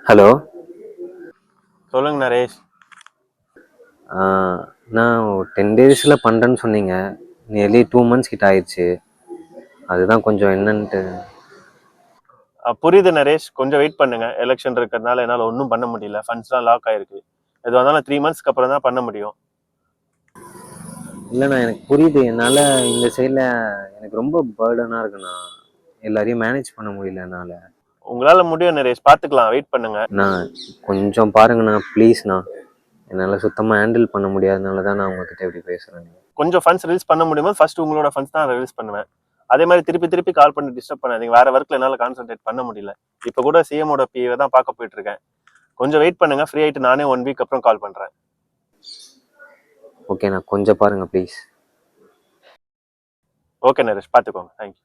Hello. சொல்லுங்க நரேஷ். நான் 10 டேஸில் பண்ணுறேன்னு சொன்னீங்க. நியர்லி 2 months கிட்ட ஆயிடுச்சு. அதுதான் கொஞ்சம் என்னன்ட்டு. புரியுது நரேஷ், கொஞ்சம் வெயிட் பண்ணுங்க. எலெக்ஷன் இருக்கிறதுனால என்னால் ஒன்றும் பண்ண முடியல. ஃபண்ட்ஸ்லாம் லாக் ஆயிருக்கு. எதுவாக இருந்தாலும் 3 monthsக்கு அப்புறம் தான் பண்ண முடியும். இல்லைண்ணா, எனக்கு புரியுது. என்னால் இந்த சைடில் எனக்கு ரொம்ப பேர்டனாக இருக்குண்ணா. எல்லாரையும் மேனேஜ் பண்ண முடியல என்னால். உங்களால் முடியும் நரேஷ், பார்த்துக்கலாம். வெயிட் பண்ணுங்க. நான் கொஞ்சம் பாருங்கண்ணா, ப்ளீஸ்ண்ணா. என்னால் சுத்தமாக ஹேண்டில் பண்ண முடியாதனால தான் நான் உங்ககிட்ட இப்படி பேசுகிறேன். கொஞ்சம் ஃபண்ட்ஸ் ரிலீஸ் பண்ண முடியுமோ ஃபர்ஸ்ட் உங்களோட ஃபண்ட்ஸ் தான் ரிலீஸ் பண்ணுவேன். அதே மாதிரி திருப்பி திருப்பி கால் பண்ணி டிஸ்டர்ப் பண்ணாதீங்க. வேற ஒர்க்கில் என்னால் கான்சென்ட்ரேட் பண்ண முடியல. இப்போ கூட சிஎமோட பிஏவை தான் பார்க்க போயிட்டு இருக்கேன். கொஞ்சம் வெயிட் பண்ணுங்க. ஃப்ரீ ஆகிட்டு நானே 1 வீக் அப்புறம் கால் பண்ணுறேன். ஓகேண்ணா, கொஞ்சம் பாருங்கள் ப்ளீஸ். ஓகே நரேஷ், பார்த்துக்கோங்க. தேங்க்யூ.